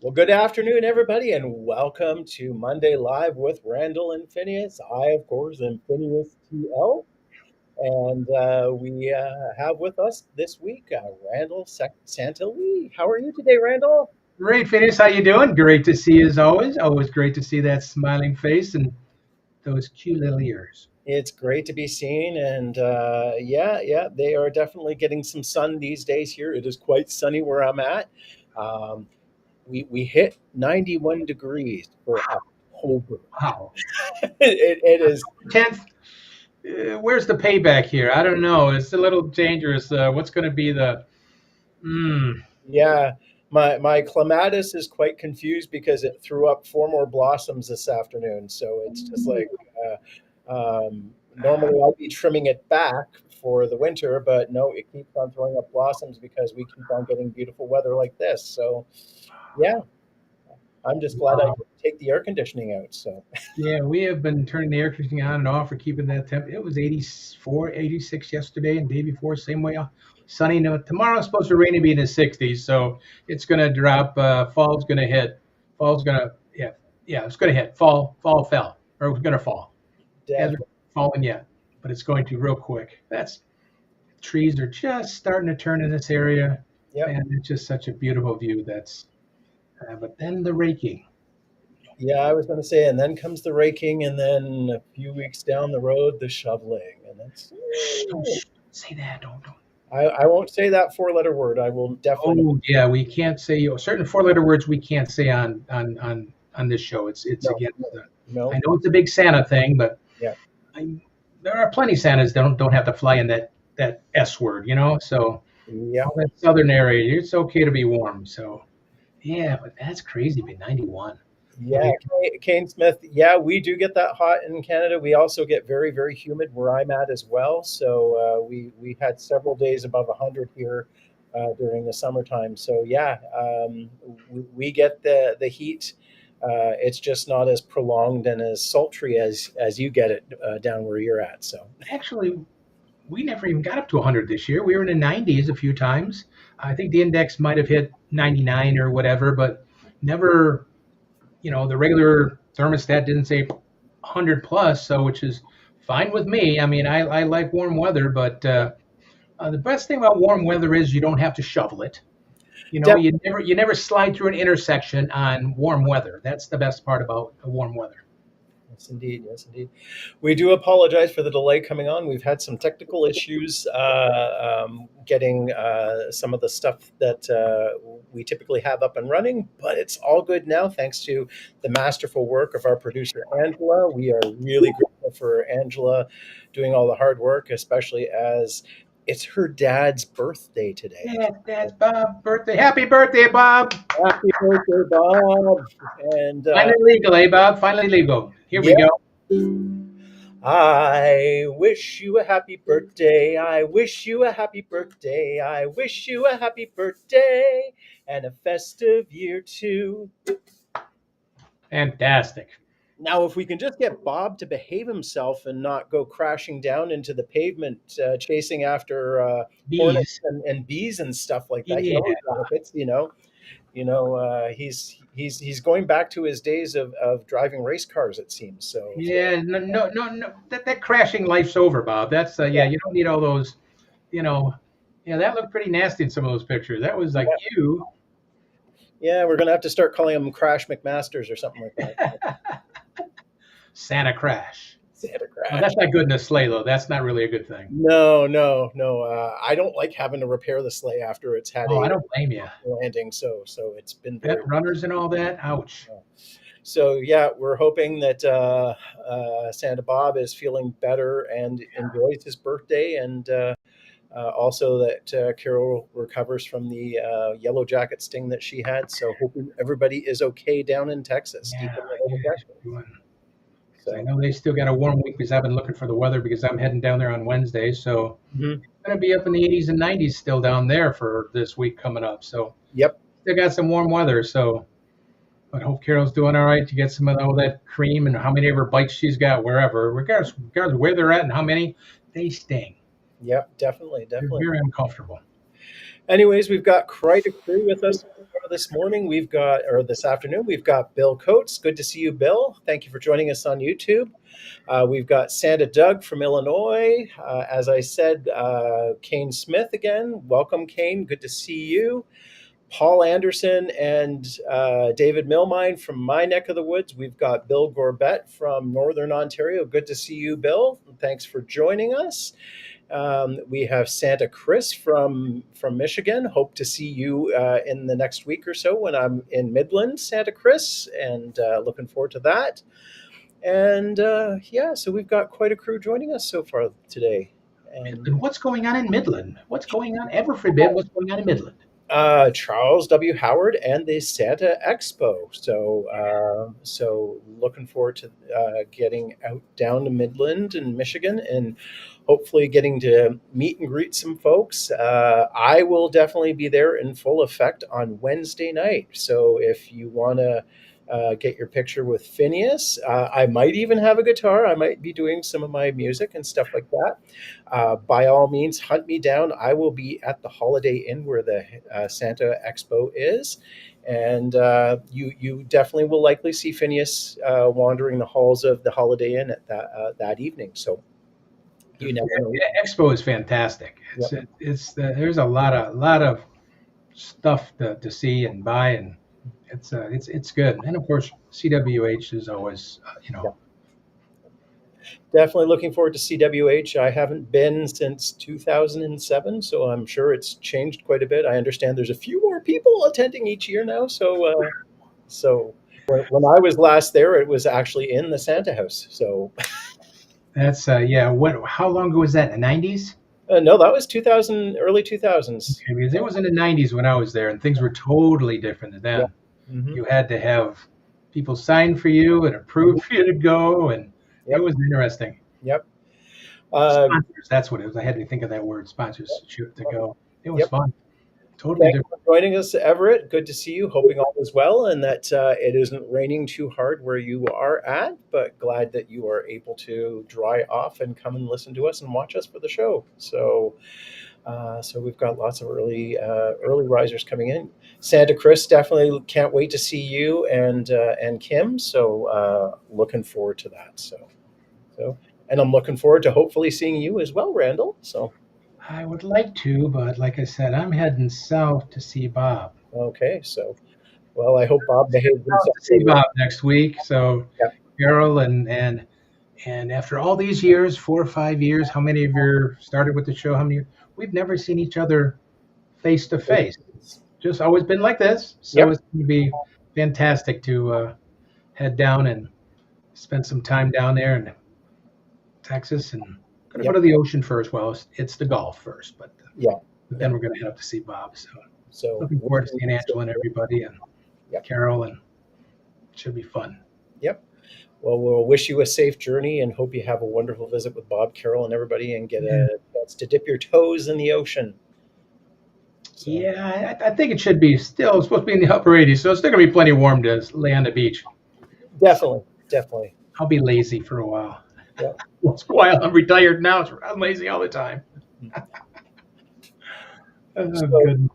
Well, good afternoon, everybody, and welcome to Monday Live with Randyl and Phineas. I, of course, am Phineas TL, and we have with us this week Randall Santilli. How are you today, Randall? Great, Phineas. How you doing? Great to see you as always. Always great to see that smiling face and those cute little ears. It's great to be seen, and yeah, they are definitely getting some sun these days here. It is quite sunny where I'm at. Um, we hit 91 degrees for October. Wow. It is. 10th. Where's the payback here? I don't know. It's a little dangerous. What's going to be the? Mm, Yeah, my clematis is quite confused because it threw up four more blossoms this afternoon. So it's just like normally I'd be trimming it back for the winter, but no, it keeps on throwing up blossoms because we keep on getting beautiful weather like this. So yeah, I'm just glad I wow. didn't take the air conditioning out. So Yeah, we have been turning the air conditioning on and off for keeping that temp. It was 84, 86 yesterday and day before, same way. Sunny. No, tomorrow's supposed to rain and be in the 60s, so it's going to drop. Fall's going to hit. Fall's going to, yeah, it's going to hit. Fall fell, or it's going to fall. Hasn't definitely, fallen yet, but it's going to real quick. That's Trees are just starting to turn in this area, yep. and it's just such a beautiful view. But then the raking. Yeah, I was going to say, and then comes the raking, and then a few weeks down the road, the shoveling, and that's. Don't say that. Don't. I won't say that four-letter word. I will definitely Oh yeah, we can't say certain four-letter words. We can't say on this show. It's no, against. no, I know it's a big Santa thing, but yeah, I, there are plenty of Santas that don't have to fly in that S word, So yeah, all that southern area, it's okay to be warm. So yeah, but that's crazy. Be 91. yeah. Kane Smith. Yeah, we do get that hot in Canada. We also get very, very humid where I'm at as well. So we had several days above 100 here during the summertime. So yeah, we get the heat. It's just not as prolonged and as sultry as you get it down where you're at. So Actually, we never even got up to 100 this year. We were in the 90s a few times. I think the index might have hit 99 or whatever, but never, the regular thermostat didn't say 100 plus, so which is fine with me. I mean, I like warm weather, but the best thing about warm weather is you don't have to shovel it. You never slide through an intersection on warm weather. That's the best part about warm weather. yes, indeed. Yes, indeed. We do apologize for the delay coming on. We've had some technical issues getting some of the stuff that we typically have up and running, but it's all good now thanks to the masterful work of our producer, Angela. We are really grateful for Angela doing all the hard work, especially as it's her dad's birthday today. Yeah, that's Bob's birthday. Happy birthday, Bob! Happy birthday, Bob. And Finally legal, eh, Bob? Finally legal. Here we yeah. go. I wish you a happy birthday. I wish you a happy birthday. I wish you a happy birthday and a festive year too. Fantastic. Now, if we can just get Bob to behave himself and not go crashing down into the pavement, chasing after hornets Bees. and bees and stuff like that, Yeah. delicate, he's going back to his days of driving race cars. It seems so. Yeah, no, no, no, no. That crashing life's over, Bob. That's yeah. Yeah, You don't need all those. You know. Yeah, that looked pretty nasty in some of those pictures. That was like yeah, you. yeah. We're gonna have to start calling him Crash McMasters or something like that. Santa crash. Santa Oh, Crash. that's not good in a sleigh though. That's not really a good thing. No, no, no. I don't like having to repair the sleigh after it's had Oh, I a don't blame you. landing. So it's been Pet very. runners and all that. Ouch. So yeah, we're hoping that Santa Bob is feeling better and enjoys his birthday, and also that Carol recovers from the yellow jacket sting that she had. So hoping everybody is okay down in Texas. Keep Yeah, them a little pressure. yeah. I So know they still got a warm week because I've been looking for the weather because I'm heading down there on Wednesday. So mhm. it's going to be up in the 80s and 90s still down there for this week coming up. So Yep. still got some warm weather. So I hope Carol's doing all right to get some of all that cream and how many of her bites she's got wherever, regardless of where they're at and how many, they sting. Yep, definitely, They're definitely. very uncomfortable. Anyways, we've got quite a crew with us this morning. We've got, or this afternoon, we've got Bill Coates. Good to see you, Bill. Thank you for joining us on YouTube. We've got Santa Doug from Illinois. As I said, Kane Smith again. Welcome, Kane. Good to see you. Paul Anderson and David Milmine from my neck of the woods. We've got Bill Gorbett from Northern Ontario. Good to see you, Bill. Thanks for joining us. We have Santa Chris from Michigan. Hope to see you in the next week or so when I'm in Midland, Santa Chris, and looking forward to that. And yeah, so we've got quite a crew joining us so far today. And Midland. What's going on in Midland? What's going on? Ever forbid, what's going on in Midland? Charles W. Howard and the Santa Expo. So looking forward to getting out down to Midland and Michigan and hopefully getting to meet and greet some folks. I will definitely be there in full effect on Wednesday night. So if you want to get your picture with Phineas, I might even have a guitar. I might be doing some of my music and stuff like that. By all means, hunt me down. I will be at the Holiday Inn where the Santa Expo is, and you definitely will likely see Phineas wandering the halls of the Holiday Inn at that evening. So you never know. Expo is fantastic. Yep. There's a lot of stuff to see and buy, and it's good. And of course, CWH is always Yep. Definitely looking forward to CWH. I haven't been since 2007, so I'm sure it's changed quite a bit. I understand there's a few more people attending each year now. So when I was last there, it was actually in the Santa House. So that's yeah. How long ago was that? In the 90s? no, that was 2000, early 2000s. Okay, because it was in the 90s when I was there, and things were totally different Yeah. then. Hmm. You had to have people sign for you and approve for you to go, and it Yep. was interesting. Yep. Uh, Sponsors, that's what it was. I had to think of that word, sponsorship to go. It was yep. fun, totally Thanks different. for joining us, Everett. Good to see you. Hoping all is well and that it isn't raining too hard where you are at, but glad that you are able to dry off and come and listen to us and watch us for the show. So we've got lots of early risers coming in. Santa Chris definitely can't wait to see you and Kim. So looking forward to that. So and I'm looking forward to hopefully seeing you as well, Randall. So I would like to, but like I said, I'm heading south to see Bob. okay. So well, I hope Bob behaves South himself to see really well. Bob next week. So Yeah. Carol and after all these years, 4 or 5 years, how many of you started with the show? How many? We've never seen each other face to face. Just always been like this. So Yep. it's going to be fantastic to head down and spend some time down there in Texas, and going to go Yep. to the ocean first. Well, it's the golf first, Yeah. but Yeah. then we're going to head up to see Bob. So So looking forward to seeing Angela and everybody and yep. Carol, and it should be fun. Yep. Well, we'll wish you a safe journey and hope you have a wonderful visit with Bob, Carol, and everybody, and get Yeah, a chance to dip your toes in the ocean. So yeah, I think it should be still it's supposed to be in the upper 80s, so it's still going to be plenty warm to lay on the beach. definitely, definitely. I'll be lazy for a while. Yeah. Once in a while, I'm retired now. So I'm lazy all the time. Oh, So goodness.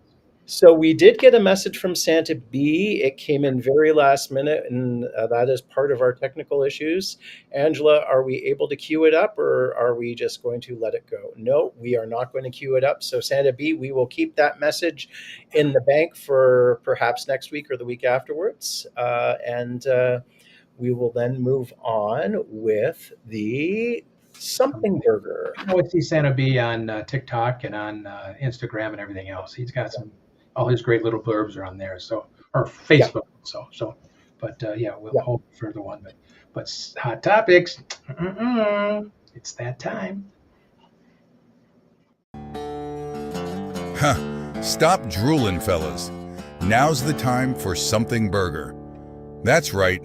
So we did get a message from Santa B. It came in very last minute, and that is part of our technical issues. Angela, are we able to queue it up, or are we just going to let it go? No, we are not going to queue it up. So Santa B, we will keep that message in the bank for perhaps next week or the week afterwards, and we will then move on with the something burger. I would see Santa B on TikTok and on Instagram and everything else. He's got all his great little blurbs are on there. So, or Yeah, Facebook. So, but yeah, we'll yeah. hold for the one. But hot topics. It's that time. Huh. Stop drooling, fellas. Now's the time for something burger. That's right,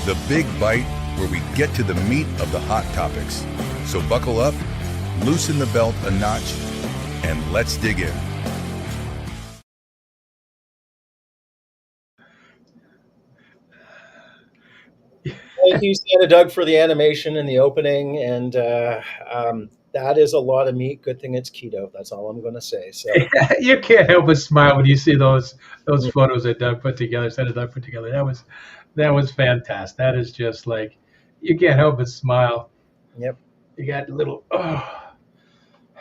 the big bite where we get to the meat of the hot topics. So buckle up, loosen the belt a notch, and let's dig in. Thank you, Santa Doug, for the animation and the opening. And That is a lot of meat. Good thing it's keto. That's all I'm going to say. So, You can't help but smile when you see those photos that Doug put together. That Doug put together. That was fantastic. That is just like you can't help but smile. yep. You got little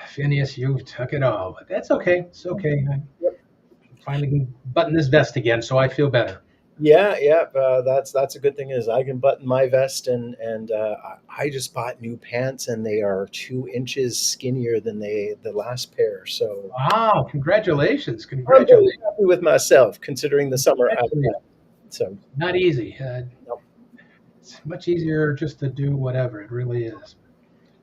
Phineas, you took it all, but that's okay. It's okay. I finally can button this vest again, so I feel better. Yeah, yeah, that's a good thing is I can button my vest and I just bought new pants and they are 2 inches skinnier than the last pair. So Wow! Congratulations! I'm very Congratulations! happy with myself considering the summer I've Congratulations. had. So Not easy. no. It's much easier just to do whatever. It really is.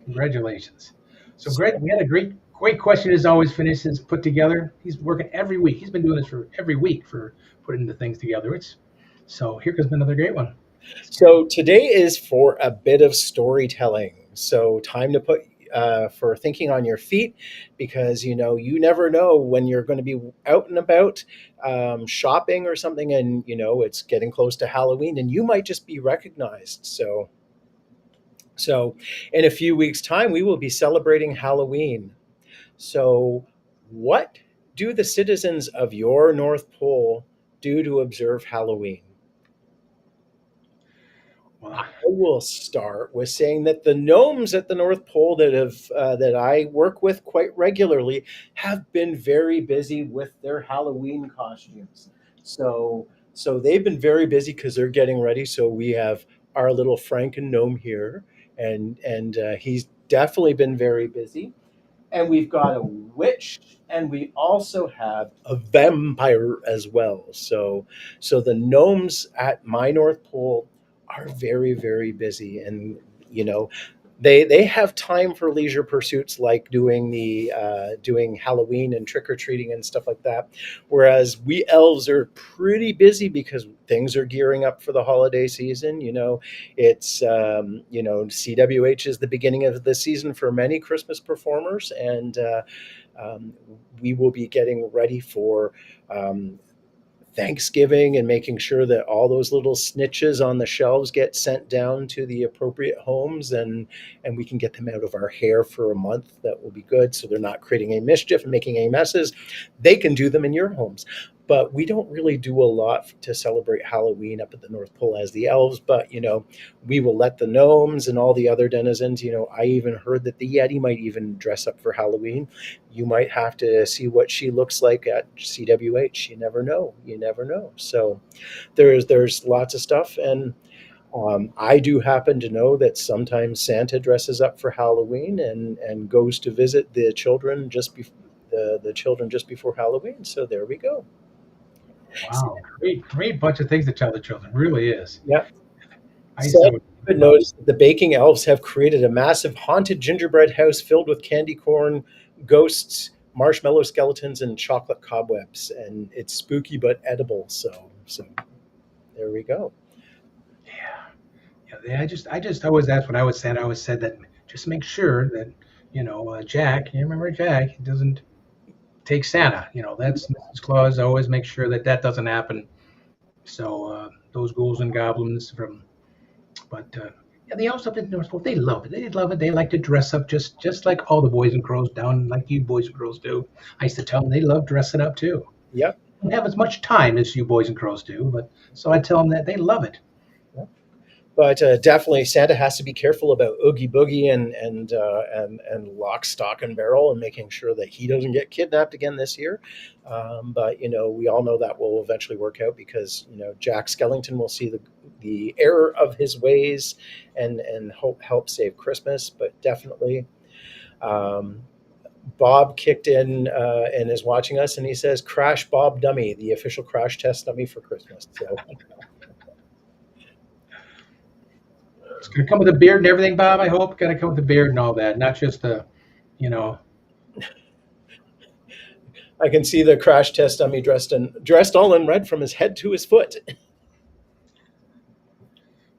Congratulations. So great. We had a great question as always. Phineas has put together. He's working every week. He's been doing this for every week for putting the things together. So here comes another great one. So today is for a bit of storytelling. So time to put for thinking on your feet, because you never know when you're going to be out and about shopping or something, and it's getting close to Halloween, and you might just be recognized. So in a few weeks' time, we will be celebrating Halloween. So, what do the citizens of your North Pole do to observe Halloween? Well, I will start with saying that the gnomes at the North Pole that I work with quite regularly have been very busy with their Halloween costumes. So they've been very busy because they're getting ready. So we have our little Franken gnome here, and he's definitely been very busy. And we've got a witch, and we also have a vampire as well. So the gnomes at my North Pole are very, very busy, and you know they have time for leisure pursuits like doing Halloween and trick or treating and stuff like that. Whereas we elves are pretty busy because things are gearing up for the holiday season. It's CWH is the beginning of the season for many Christmas performers, and we will be getting ready for um, Thanksgiving and making sure that all those little snitches on the shelves get sent down to the appropriate homes, and we can get them out of our hair for a month. That will be good. So they're not creating any mischief and making any messes. They can do them in your homes. But we don't really do a lot to celebrate Halloween up at the North Pole as the elves. But, we will let the gnomes and all the other denizens, I even heard that the Yeti might even dress up for Halloween. You might have to see what she looks like at CWH. You never know. You never know. So there's lots of stuff, and I do happen to know that sometimes Santa dresses up for Halloween and goes to visit the children the children just before Halloween. So there we go. wow! Great bunch of things to tell the children. Really is. Yeah. I used So to you love. notice the baking elves have created a massive haunted gingerbread house filled with candy corn, ghosts, marshmallow skeletons, and chocolate cobwebs. And it's spooky but edible. So there we go. Yeah, I just always that's what I was saying. I always said that just make sure that Jack. You remember Jack? He doesn't take Santa. That's Mrs. Claus. Always make sure that doesn't happen. So those ghouls and goblins from, but yeah, they also up in North Pole. They love it. They love it. They like to dress up just like all the boys and girls down, like you boys and girls do. I used to tell them they love dressing up too. Yep. Don't have as much time as you boys and girls do, but so I tell them that they love it. But definitely, Santa has to be careful about Oogie Boogie and Lock, Stock, and Barrel, and making sure that he doesn't get kidnapped again this year. But we all know that will eventually work out because Jack Skellington will see the error of his ways and help save Christmas. But definitely, um, Bob kicked in and is watching us, and he says, "Crash Bob Dummy, the official crash test dummy for Christmas." So. It's gonna come with a beard and everything, Bob. I hope gonna come with a beard and all that, not just you know. I can see the crash test dummy dressed all in red from his head to his foot.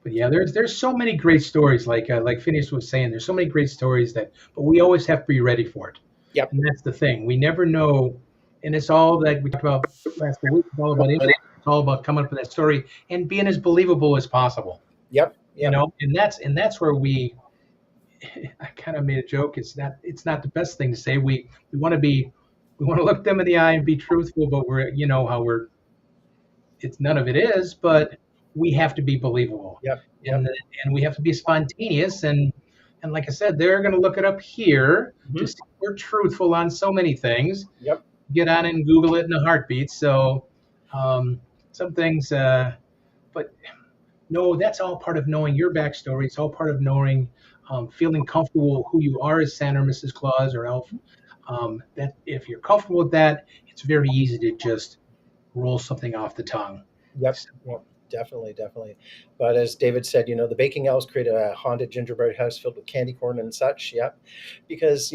But yeah, there's so many great stories. Like Phineas was saying, there's so many great stories but we always have to be ready for it. Yep. And that's the thing. We never know, and it's all that we talked about last week. It's all about improv. It's all about coming up with that story and being as believable as possible. Yep. Yep. And that's where we I kind of made a joke. It's not the best thing to say. We want to look them in the eye and be truthful, but we're how we're it's none of it is, but we have to be believable, Yep. Yep. and we have to be spontaneous, and like I said, they're going to look it up here to Mhm. see we're truthful on so many things. Yep. Get on and Google it in a heartbeat. So um, some things, but no, that's all part of knowing your backstory. It's all part of knowing, feeling comfortable who you are as Santa or Mrs. Claus or Elf. That if you're comfortable with that, it's very easy to just roll something off the tongue. Yep. Yep. Definitely, definitely. But as David said, the baking elves created a haunted gingerbread house filled with candy corn and such. Yep. Because,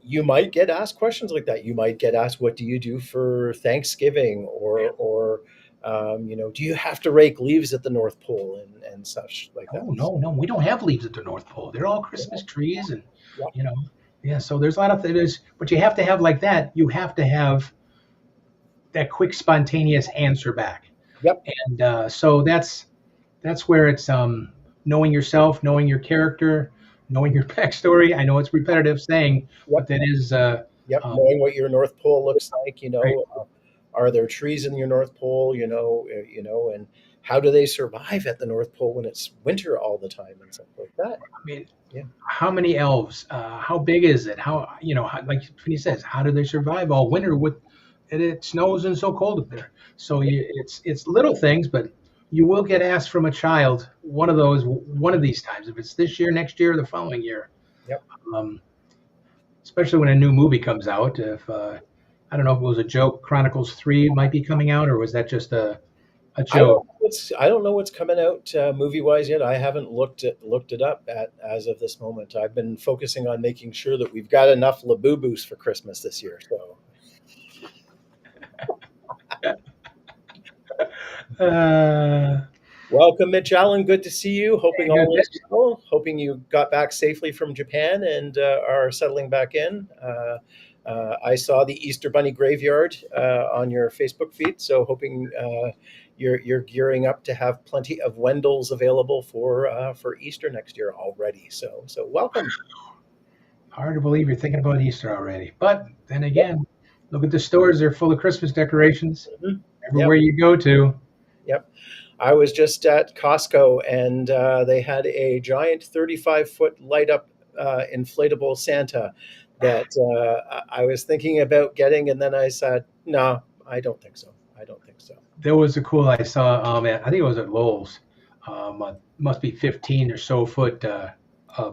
you might get asked questions like that. You might get asked, "What do you do for Thanksgiving?" Do you have to rake leaves at the North Pole and such like that? Oh no, no, we don't have leaves at the North Pole. They're all Christmas trees, and Yep. you know, yeah. So there's a lot of things, but you have to have like that. You have to have that quick, spontaneous answer back, Yep. and so that's where it's knowing yourself, knowing your character, knowing your backstory. I know it's repetitive saying, but Yep. that is Yep. um, Knowing what your North Pole looks like, right. are there trees in your North Pole? And how do they survive at the North Pole when it's winter all the time and stuff like that? I mean, Yeah. how many elves? How big is it? Like he says, how do they survive all winter with it snows and so cold up there? So it's little things, but you will get asked from a child one of these times, if it's this year, next year, or the following year. Yep. Um, Especially when a new movie comes out. If I don't know if it was a joke, Chronicles 3 might be coming out, or was that just a joke? I don't know what's coming out movie wise yet. I haven't looked it up as of this moment. I've been focusing on making sure that we've got enough Labubus for Christmas this year. So Uh, welcome, Mitch Allen. Good to see you. Hoping Good. all is well. Hoping you got back safely from Japan and are settling back in. I saw the Easter Bunny graveyard on your Facebook feed, so hoping you're gearing up to have plenty of Wendel's available for Easter next year already. So welcome. Hard to believe you're thinking about Easter already. But then again, look at the stores. They're full of Christmas decorations Mhm. everywhere you go to. Yep. I was just at Costco and they had a giant 35-foot light up inflatable Santa that I was thinking about getting. And then I said, no, I don't think so. I don't think so. There was a cool I saw. I think it was at Lowell's. Must be 15 or so foot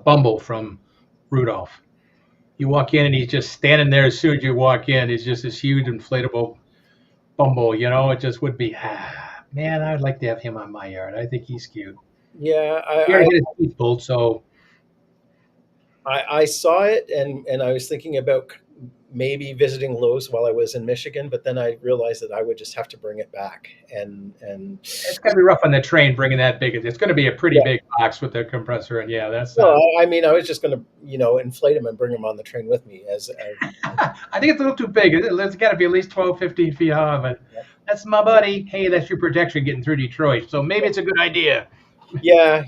Bumble from Rudolph. You walk in and he's just standing there as soon as you walk in. He's just this huge inflatable Bumble. It just would be. Man, I'd like to have him on my yard. I think he's cute. Yeah, He already had his teeth pulled, so I saw it and I was thinking about maybe visiting Lowe's while I was in Michigan, but then I realized that I would just have to bring it back and it's gonna be rough on the train bringing that big. It's gonna be a pretty big box with the compressor, and yeah, that's. well, I mean, I was just going to inflate him and bring him on the train with me I think it's a little too big. It's got to be at least 12, 15 feet high, but that's my buddy. Hey, that's your protection getting through Detroit. So maybe it's a good idea. Yeah,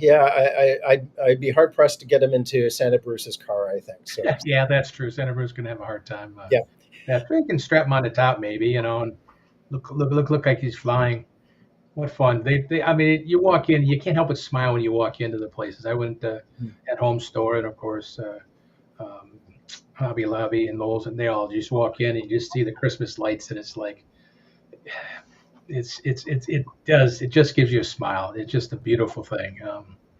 I'd be hard pressed to get him into Santa Bruce's car. I think so. Yeah, that's true. Santa Bruce going to have a hard time. Yeah. Yeah, we can strap him on the top, maybe, and look like he's flying. What fun! I mean, you walk in, you can't help but smile when you walk into the places. I went at Home Store, and of course, Hobby Lobby and Lowe's, and they all just walk in and you just see the Christmas lights, and it's like, it just gives you a smile. It's just a beautiful thing.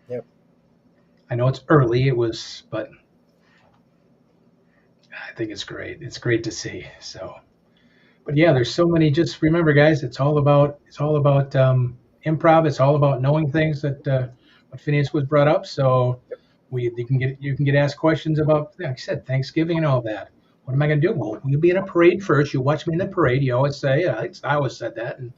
Yep. I know it's early, but I think it's great. It's great to see. So, but yeah, there's so many. Just remember, guys, it's all about improv. It's all about knowing things that what Phineas was brought up. So you can get asked questions about, like I said, Thanksgiving and all that. What am I going to do? Well, you'll be in a parade first. You watch me in the parade. You always say, I always said that. And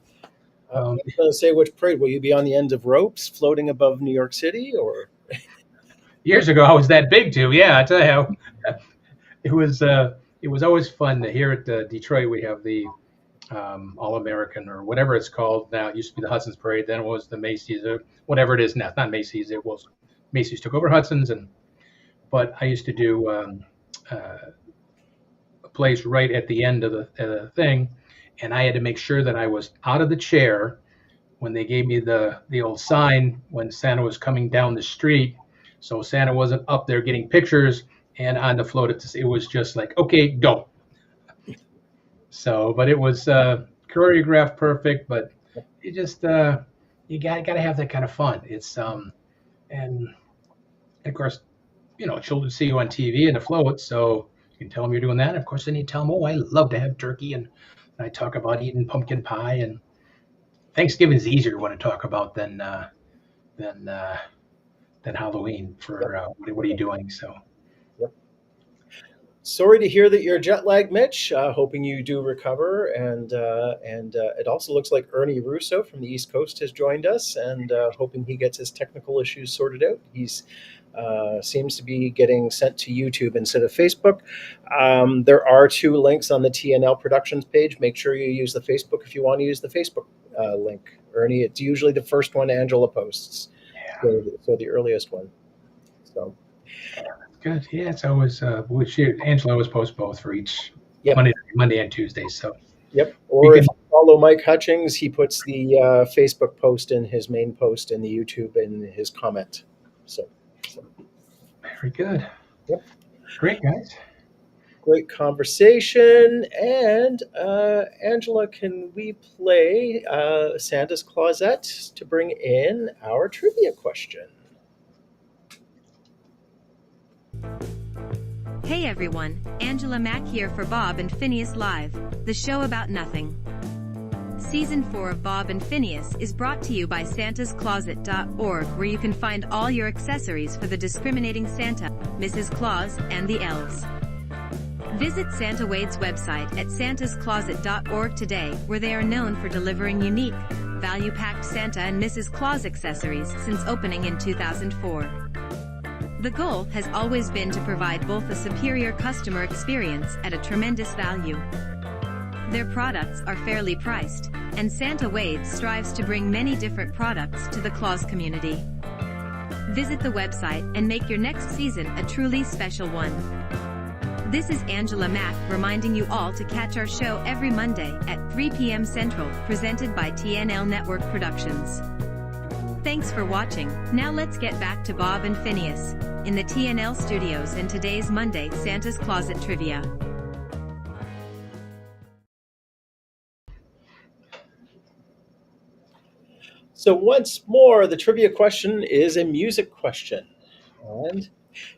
I was going to say, which parade will you be on the end of ropes, floating above New York City, or? Years ago, I was that big too. Yeah, I tell you, it was always fun to hear at Detroit. We have the All American or whatever it's called now. It used to be the Hudson's Parade. Then it was the Macy's or whatever it is now. It's not Macy's. It was Macy's took over Hudson's, but I used to do a place right at the end of the thing, and I had to make sure that I was out of the chair when they gave me the old sign when Santa was coming down the street, so Santa wasn't up there getting pictures and on the float. It was just like, okay, go. So, but it was choreographed perfect. But it just you got to have that kind of fun. It's and of course, children see you on TV and the float, so you can tell them you're doing that. And of course, then you tell them, oh, I love to have turkey, and I talk about eating pumpkin pie. And Thanksgiving is easier one to talk about than Halloween. For what are you doing? So. Yep. Sorry to hear that you're jet lagged, Mitch. Hoping you do recover. And it also looks like Ernie Russo from the East Coast has joined us, and hoping he gets his technical issues sorted out. He's seems to be getting sent to YouTube instead of Facebook. There are 2 links on the TNL Productions page. Make sure you use the Facebook if you want to use the Facebook link. Ernie, it's usually the first one Angela posts. Yeah. So the earliest one. So. Good. Yeah, it's always Angela always posts both for each Yep. Monday and Tuesday. So. Yep. Or if you follow Mike Hutchings, he puts the Facebook post in his main post and the YouTube in his comment. So. Very good. Yep. Great, guys. Great conversation. And Angela, can we play Santa's Closet to bring in our trivia question? Hey everyone, Angela Mack here for Bob and Phineas Live, the show about nothing. Season 4 of Bob and Phineas is brought to you by santascloset.org, where you can find all your accessories for the discriminating Santa, Mrs. Claus, and the elves. Visit Santa Wade's website at santascloset.org today, where they are known for delivering unique, value-packed Santa and Mrs. Claus accessories since opening in 2004. The goal has always been to provide both a superior customer experience at a tremendous value. Their products are fairly priced, and Santa Wade strives to bring many different products to the Claus community. Visit the website and make your next season a truly special one. This is Angela Mack reminding you all to catch our show every Monday at 3 p.m. Central, presented by TNL Network Productions. Thanks for watching. Now let's get back to Bob and Phineas in the TNL studios and today's Monday Santa's Closet Trivia. So once more, the trivia question is a music question. And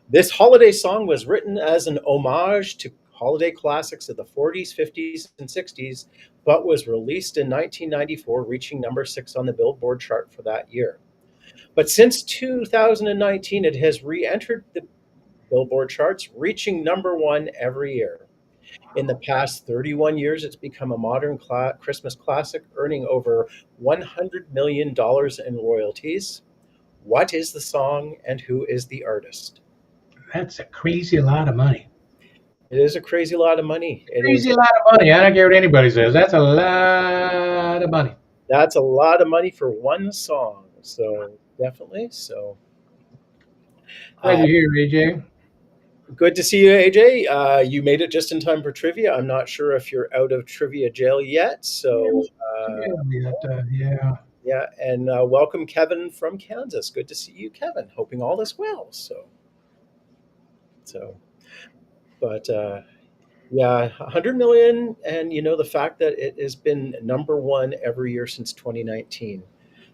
this holiday song was written as an homage to holiday classics of the 40s, 50s, and 60s, but was released in 1994, reaching number 6 on the Billboard chart for that year. But since 2019, it has re-entered the Billboard charts, reaching number 1 every year. In the past 31 years, it's become a modern Christmas classic, earning over $100 million in royalties. What is the song and who is the artist? That's a crazy lot of money. It is a crazy lot of money. Crazy lot of money. I don't care what anybody says. That's a lot of money. That's a lot of money for one song. So definitely. So Glad you're here, AJ. Good to see you, AJ. You made it just in time for trivia. I'm not sure if you're out of trivia jail yet. So yeah. And welcome, Kevin from Kansas. Good to see you, Kevin. Hoping all is well. But yeah, 100 million, and the fact that it has been number 1 every year since 2019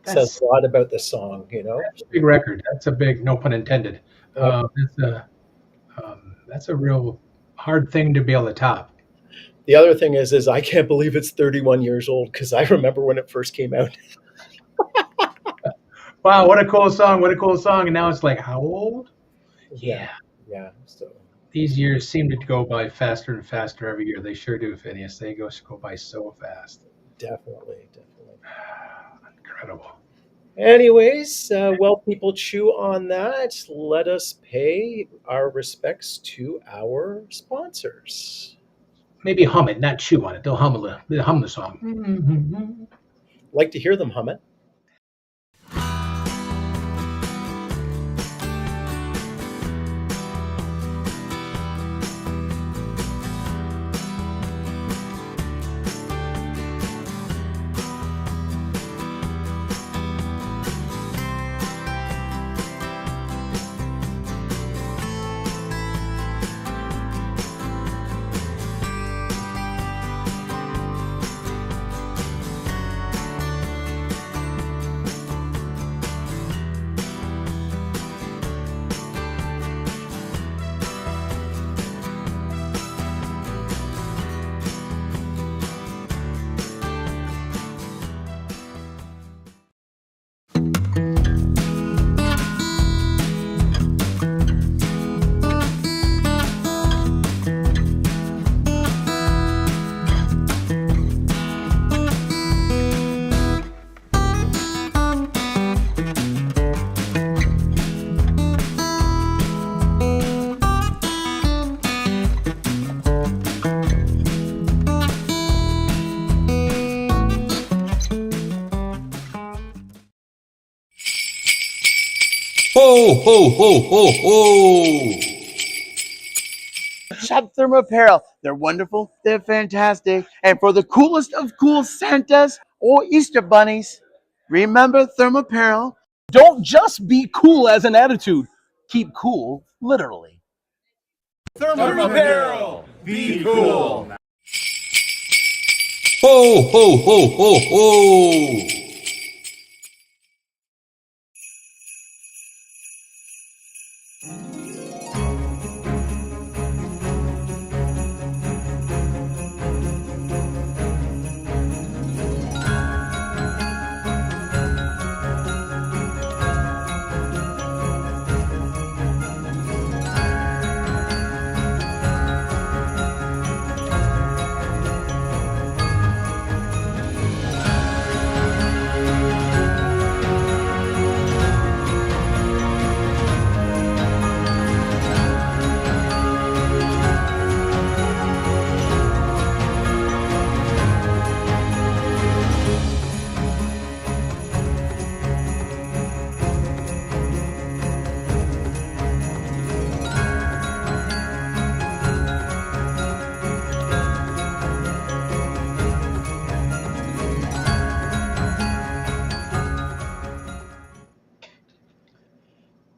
says a lot about the song. That's a big record. That's a big, no pun intended. That's a real hard thing to be able to top. The other thing is I can't believe it's 31 years old, because I remember when it first came out. Wow, what a cool song! What a cool song! And now it's like, how old? Yeah. So these years seem to go by faster and faster every year. They sure do, Phineas. They go by so fast. Definitely. Incredible. Anyways, while people chew on that, let us pay our respects to our sponsors. Maybe hum it, not chew on it. They'll hum the song. Like to hear them hum it. Ho, ho, ho, ho, ho! Shop Thermo Apparel. They're wonderful. They're fantastic. And for the coolest of cool Santas or Easter bunnies, remember Thermo Apparel. Don't just be cool as an attitude. Keep cool, literally. Thermo Apparel! Be cool! Ho, ho, ho, ho, ho!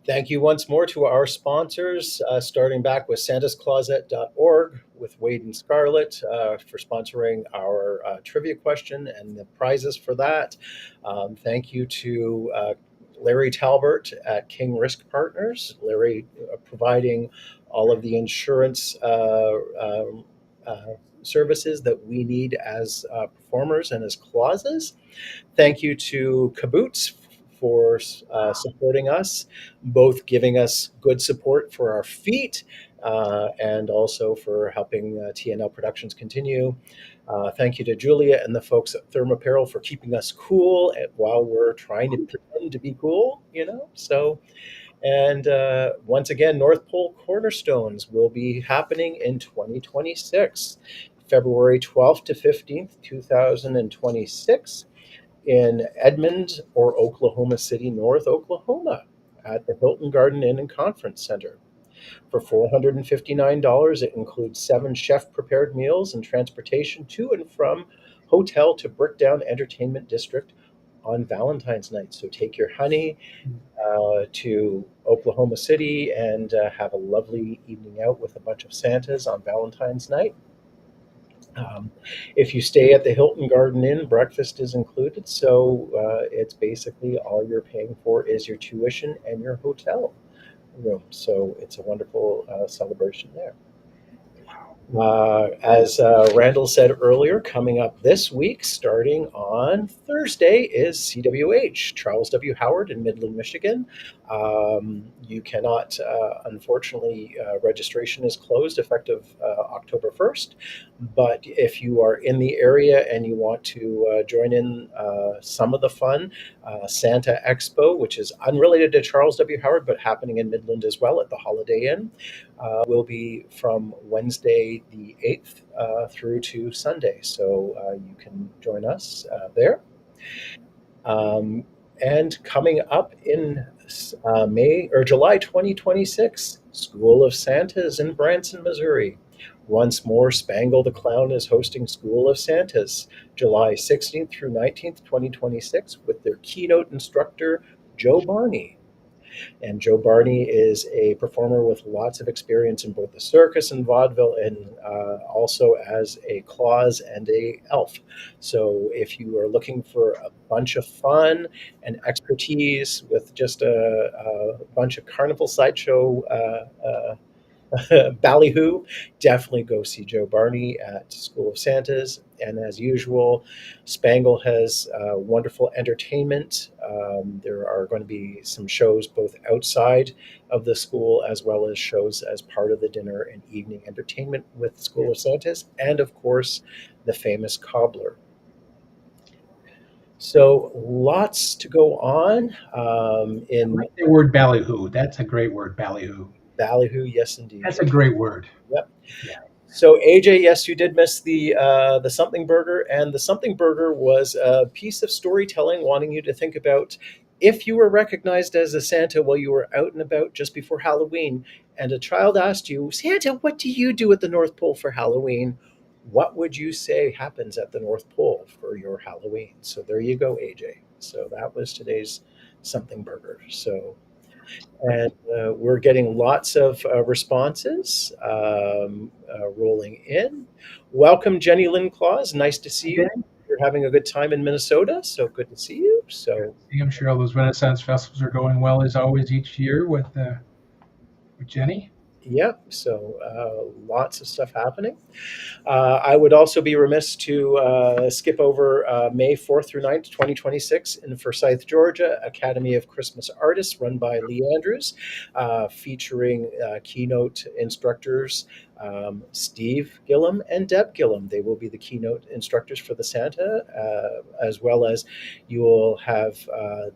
Thank you once more to our sponsors, starting back with santascloset.org with Wade and Scarlett for sponsoring our trivia question and the prizes for that. Thank you to Larry Talbert at King Risk Partners. Larry providing all of the insurance services that we need as performers and as clauses. Thank you to Caboots for supporting us, both giving us good support for our feet and also for helping TNL Productions continue. Thank you to Julia and the folks at Thermo Apparel for keeping us cool while we're trying to pretend to be cool, And once again, North Pole Cornerstones will be happening in 2026, February 12th to 15th, 2026. In Edmond or Oklahoma City, North Oklahoma, at the Hilton Garden Inn and Conference Center. For $459, it includes 7 chef-prepared meals and transportation to and from hotel to Brickdown Entertainment District on Valentine's night. So take your honey to Oklahoma City and have a lovely evening out with a bunch of Santas on Valentine's night. If you stay at the Hilton Garden Inn, breakfast is included, so it's basically all you're paying for is your tuition and your hotel room. So it's a wonderful celebration there. As Randall said earlier, coming up this week, starting on Thursday, is CWH, Charles W. Howard in Midland, Michigan. You cannot, unfortunately, registration is closed effective October 1st. But if you are in the area and you want to join in some of the fun, Santa Expo, which is unrelated to Charles W. Howard, but happening in Midland as well at the Holiday Inn, will be from Wednesday the 8th through to Sunday. So you can join us there. And coming up in July 2026, School of Santas in Branson, Missouri. Once more, Spangle the Clown is hosting School of Santas, July 16th through 19th, 2026, with their keynote instructor, Joe Barney. And Joe Barney is a performer with lots of experience in both the circus and vaudeville, and also as a Claus and a elf. So if you are looking for a bunch of fun and expertise with just a bunch of carnival sideshow ballyhoo, definitely go see Joe Barney at School of Santas. And as usual, Spangle has wonderful entertainment. There are going to be some shows both outside of the school as well as shows as part of the dinner and evening entertainment with School of Santas, and of course, the famous cobbler. So lots to go on. In The word ballyhoo. That's a great word, ballyhoo. Ballyhoo, yes, indeed. That's a great word. Yep. Yeah. So AJ, yes, you did miss the Something Burger, and the Something Burger was a piece of storytelling wanting you to think about If you were recognized as a Santa while you were out and about just before Halloween, and a child asked you, Santa, what do you do at the North Pole for Halloween? What would you say happens at the North Pole for your Halloween? So there you go, AJ. So that was today's something burger. So, and we're getting lots of responses rolling in. Welcome, Jenny Lynn Claus. Nice to see you. You're having a good time in Minnesota, so good to see you. So I'm sure all those Renaissance festivals are going well as always each year with Jenny. yep, so lots of stuff happening. I would also be remiss to skip over May 4th through 9th, 2026 in Forsyth, Georgia, Academy of Christmas Artists run by Lee Andrews, featuring keynote instructors Steve Gillum and Deb Gillum. They will be the keynote instructors for the Santa, as well as you will have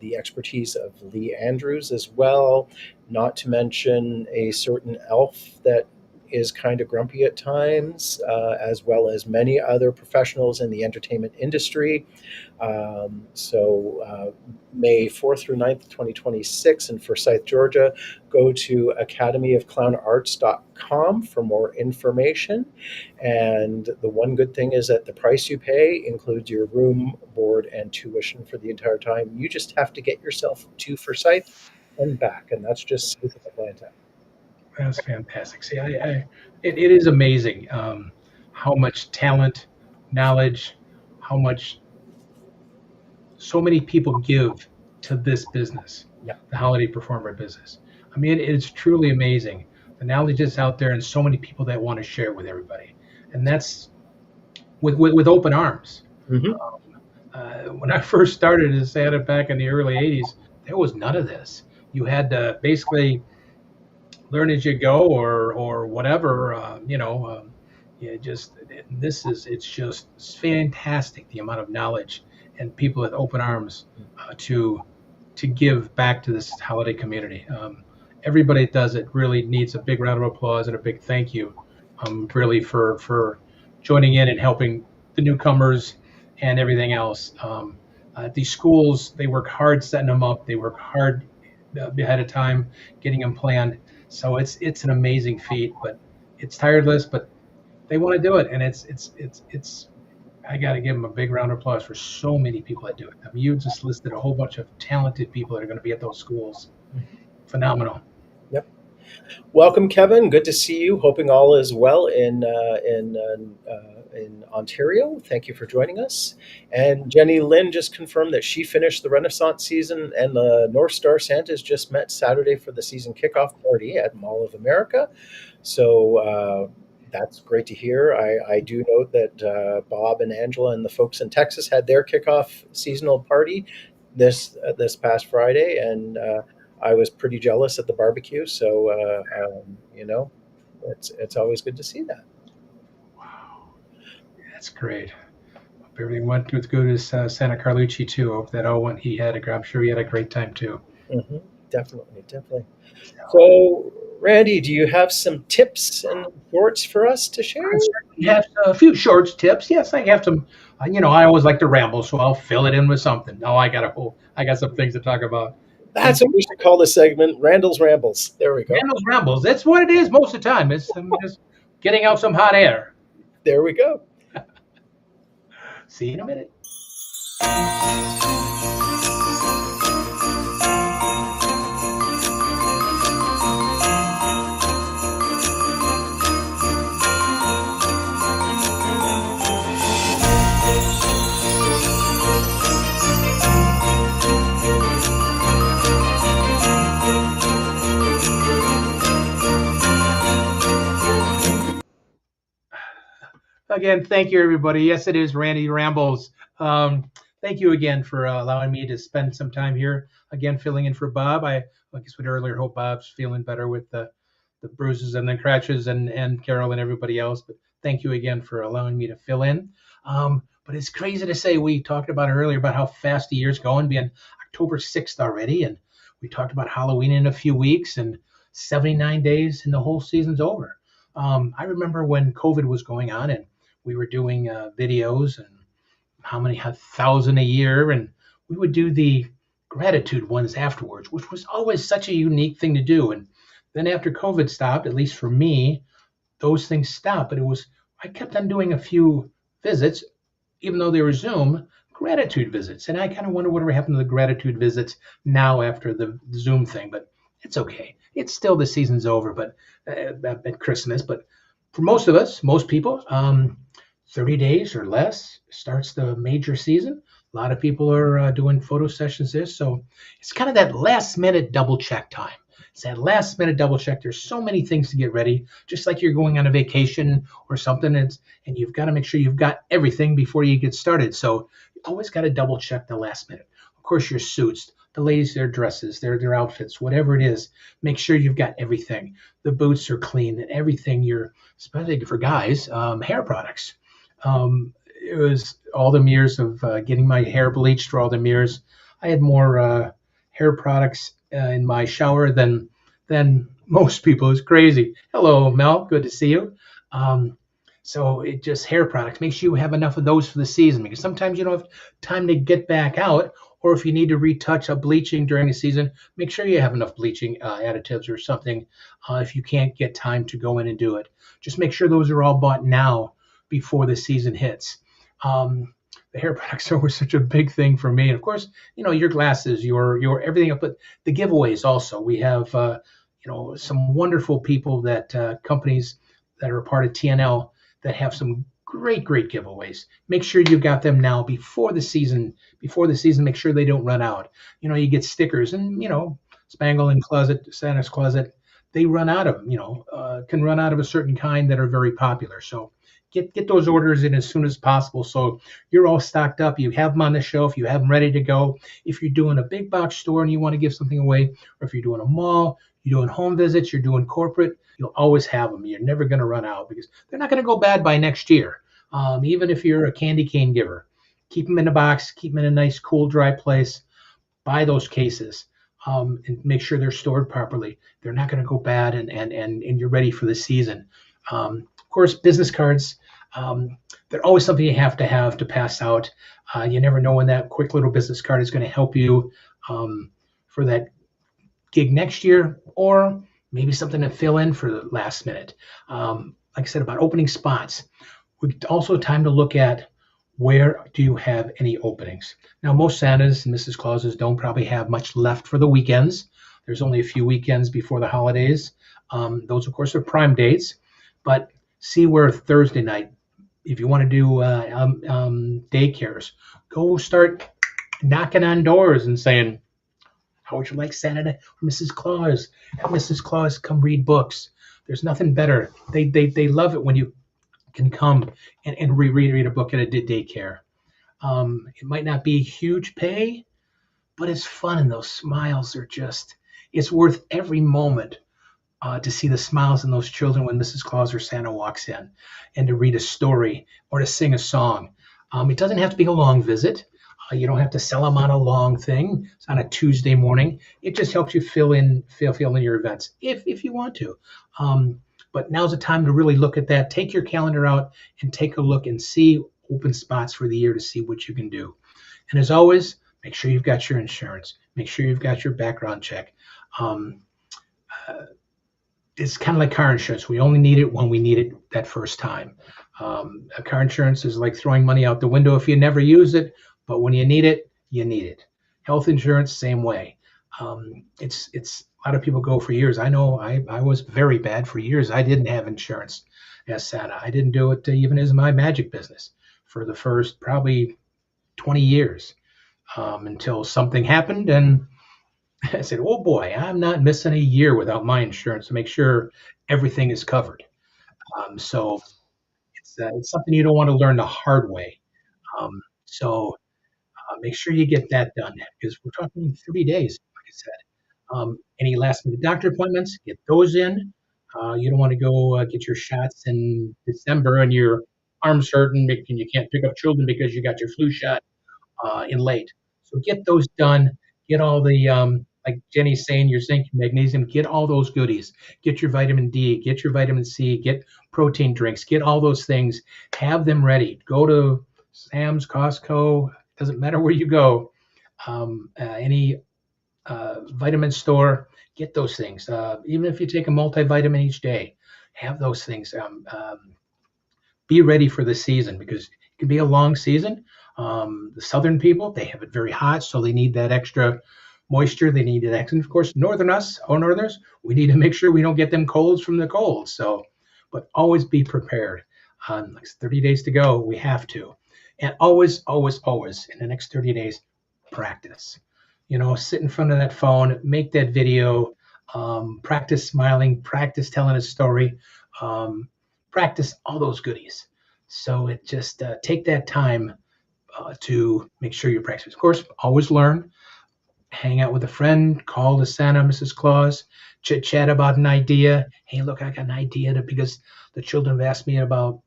the expertise of Lee Andrews as well, not to mention a certain elf that is kind of grumpy at times, as well as many other professionals in the entertainment industry. May 4th through 9th, 2026 in Forsyth, Georgia. Go to academyofclownarts.com for more information. And the one good thing is that the price you pay includes your room, board, and tuition for the entire time. You just have to get yourself to Forsyth and back, and that's just south of Atlanta. That's fantastic. See, it is amazing how much talent, knowledge, how much so many people give to this business, Yeah. the holiday performer business. I mean, it's truly amazing. The knowledge is out there, and so many people that want to share it with everybody, and that's with open arms. Mhm. When I first started as Santa back in the early '80s, there was none of this. You had to basically learn as you go, or whatever. It's just fantastic the amount of knowledge and people with open arms to give back to this holiday community. Everybody that does it really needs a big round of applause and a big thank you, really for joining in and helping the newcomers and everything else. These schools, they work hard setting them up. They work hard ahead of time getting them planned. So it's an amazing feat, but it's tireless. But they want to do it, and it's. I got to give them a big round of applause for so many people that do it. I mean, you just listed a whole bunch of talented people that are going to be at those schools. Phenomenal. Yep. Welcome, Kevin. Good to see you. Hoping all is well in Ontario. Thank you for joining us. And Jenny Lynn just confirmed that she finished the Renaissance season, and the North Star Santas just met Saturday for the season kickoff party at Mall of America. So that's great to hear. I do note that Bob and Angela and the folks in Texas had their kickoff seasonal party this past Friday, and I was pretty jealous at the barbecue. So it's always good to see that. Wow, that's great. Hope everything went as good as Santa Carlucci too. Hope that all went. I'm sure he had a great time too. Mm-hmm. Definitely. So, Randy, do you have some tips and shorts for us to share? We have a few short tips. Yes, I have some. I always like to ramble, so I'll fill it in with something. Oh, I got some things to talk about. That's what we should call the segment, Randall's Rambles. There we go. Randall's Rambles. That's what it is most of the time. It's just getting out some hot air. There we go. See you in a minute. Again, thank you, everybody. Yes, it is Randy Rambles. Thank you again for allowing me to spend some time here. Again, filling in for Bob. Like I said earlier, hope Bob's feeling better with the bruises and the crutches, and Carol and everybody else. But thank you again for allowing me to fill in. But it's crazy to say, we talked about it earlier about how fast the year's going, being October 6th already. And we talked about Halloween in a few weeks and 79 days and the whole season's over. I remember when COVID was going on and we were doing videos, and how many 1,000 a year, and we would do the gratitude ones afterwards, which was always such a unique thing to do. And then after COVID stopped, at least for me, those things stopped. But I kept on doing a few visits, even though they were Zoom, gratitude visits. And I kind of wonder whatever happened to the gratitude visits now after the Zoom thing, but it's okay. It's still the season's over, but at Christmas. But for most of us, most people, 30 days or less starts the major season. A lot of people are doing photo sessions there. So it's kind of that last minute double check time. It's that last minute double check. There's so many things to get ready, just like you're going on a vacation or something. And you've got to make sure you've got everything before you get started. So you always got to double check the last minute. Of course, your suits, the ladies, their dresses, their outfits, whatever it is, make sure you've got everything. The boots are clean and everything. Especially for guys, hair products. It was all them years of getting my hair bleached for all them years. I had more hair products in my shower than most people. It's crazy. Hello, Mel. Good to see you. So it just hair products. Make sure you have enough of those for the season, because sometimes you don't have time to get back out, or if you need to retouch a bleaching during the season, make sure you have enough bleaching additives or something if you can't get time to go in and do it. Just make sure those are all bought now before the season hits. The hair products are always such a big thing for me. And of course, your glasses, your everything, but the giveaways also. We have, some wonderful people companies that are a part of TNL that have some great giveaways. Make sure you got them now before the season, make sure they don't run out. You get stickers and, Spangle and Santa's Closet, they run out of, can run out of a certain kind that are very popular. So get those orders in as soon as possible, so you're all stocked up. You have them on the shelf. You have them ready to go. If you're doing a big box store and you want to give something away, or if you're doing a mall, you're doing home visits, you're doing corporate, you'll always have them. You're never going to run out, because they're not going to go bad by next year. Even if you're a candy cane giver, keep them in a box, keep them in a nice, cool, dry place. Buy those cases and make sure they're stored properly. They're not going to go bad, and you're ready for the season. Of course, business cards. They're always something you have to pass out. You never know when that quick little business card is going to help you for that gig next year, or maybe something to fill in for the last minute. Like I said about opening spots, also time to look at where do you have any openings. Now, most Santas and Mrs. Clauses don't probably have much left for the weekends. There's only a few weekends before the holidays. Those, of course, are prime dates, but see where Thursday night, if you want to do daycares, go start knocking on doors and saying, how would you like Santa or Mrs. Claus? Have Mrs. Claus come read books. There's nothing better. They love it when you can come and read a book at a daycare. It might not be huge pay, but it's fun, and those smiles are it's worth every moment to see the smiles in those children when Mrs. Claus or Santa walks in, and to read a story or to sing a song. It doesn't have to be a long visit. You don't have to sell them on a long thing. It's on a Tuesday morning. It just helps you fill in your events if you want to. But now's the time to really look at that. Take your calendar out and take a look and see open spots for the year to see what you can do. And as always, make sure you've got your insurance. Make sure you've got your background check. It's kind of like car insurance. We only need it when we need it that first time. A car insurance is like throwing money out the window if you never use it, but when you need it, you need it. Health insurance, same way. It's a lot of people go for years. I know I was very bad for years. I didn't have insurance as Santa. I didn't do it even as my magic business for the first probably 20 years until something happened, and I said, oh boy, I'm not missing a year without my insurance to make sure everything is covered. So it's something you don't want to learn the hard way. So make sure you get that done, because we're talking 30 days, like I said. Any last minute doctor appointments, get those in. You don't want to go get your shots in December and your arm's hurting and you can't pick up children because you got your flu shot in late. So get those done. Get all the, like Jenny's saying, your zinc, your magnesium, get all those goodies. Get your vitamin D, get your vitamin C, get protein drinks, get all those things. Have them ready. Go to Sam's, Costco, doesn't matter where you go. any vitamin store, get those things. Even if you take a multivitamin each day, have those things. Be ready for the season because it can be a long season. The southern people, they have it very hot, so they need that extra moisture. They need that extra. And of course, northerners, we need to make sure we don't get them colds from the cold. So, but always be prepared. Like 30 days to go, we have to. And always, always, always in the next 30 days, practice. Sit in front of that phone, make that video, practice smiling, practice telling a story, practice all those goodies. So it just take that time to make sure you practice. Of course, always learn. Hang out with a friend, call the Santa, Mrs. Claus, chit chat about an idea. Hey, look, I got an idea because the children have asked me about,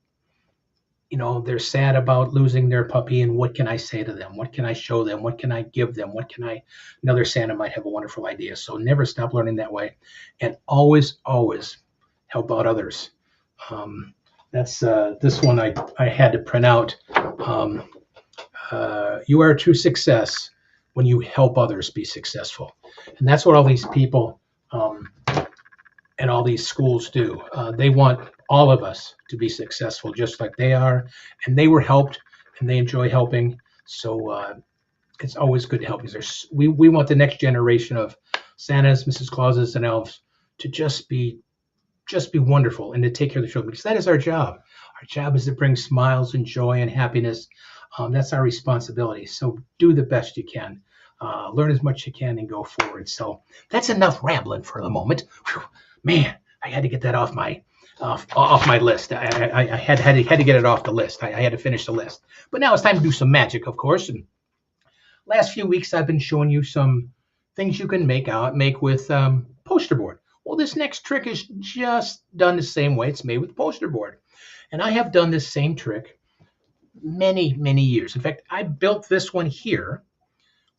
they're sad about losing their puppy, and what can I say to them? What can I show them? What can I give them? Another Santa might have a wonderful idea. So never stop learning that way. And always, always help out others. That's this one I had to print out. You are a true success when you help others be successful. And that's what all these people and all these schools do. They want all of us to be successful just like they are. And they were helped and they enjoy helping. So it's always good to help because we want the next generation of Santas, Mrs. Clauses, and elves to just be wonderful and to take care of the children because that is our job. Our job is to bring smiles and joy and happiness. That's our responsibility. So do the best you can. Learn as much as you can and go forward. So that's enough rambling for the moment. Whew. Man, I had to get that off my list. I had to get it off the list. I had to finish the list. But now it's time to do some magic, of course. And last few weeks I've been showing you some things you can make with poster board. Well, this next trick is just done the same way. It's made with poster board. And I have done this same trick many, many years. In fact, I built this one here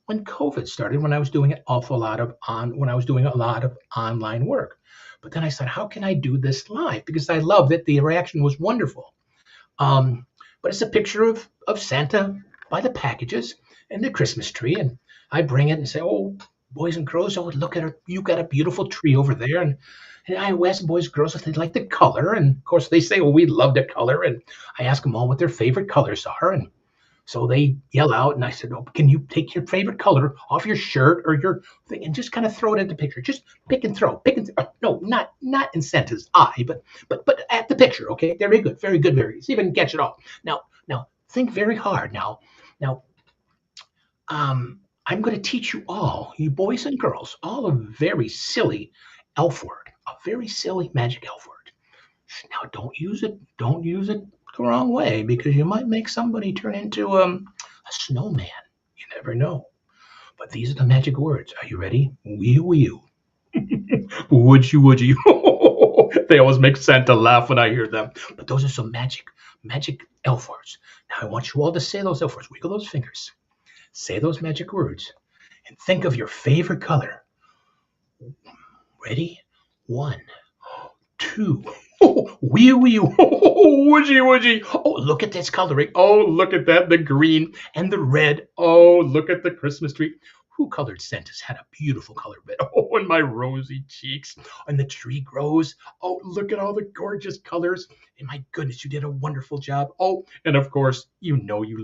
when COVID started, when I was doing a lot of online work. But then I said, how can I do this live? Because I loved it. The reaction was wonderful. But it's a picture of Santa by the packages and the Christmas tree. And I bring it and say, oh, boys and girls, oh, look at her. You got a beautiful tree over there. And I ask boys and girls if they like the color. And of course, they say, well, we love the color. And I ask them all what their favorite colors are. And so they yell out. And I said, oh, can you take your favorite color off your shirt or your thing and just kind of throw it in the picture? Just pick and throw. No, not in Santa's eye, but at the picture. Okay, very good, very good, very good. See if I can catch it all. Now, think very hard. Now, I'm going to teach you all, you boys and girls, all a very silly elf word, a very silly magic elf word. Now, don't use it the wrong way because you might make somebody turn into a snowman. You never know. But these are the magic words. Are you ready? Wee. Would you? They always make Santa laugh when I hear them. But those are some magic elf words. Now, I want you all to say those elf words. Wiggle those fingers. Say those magic words and think of your favorite color. Ready? 1, 2. Wee. Woody. Oh, look at this coloring. Oh, look at that. The green and the red. Oh, look at the Christmas tree. Who colored Santa's had a beautiful color red? Oh, and my rosy cheeks. And the tree grows. Oh, look at all the gorgeous colors. And my goodness, you did a wonderful job. Oh, and of course, you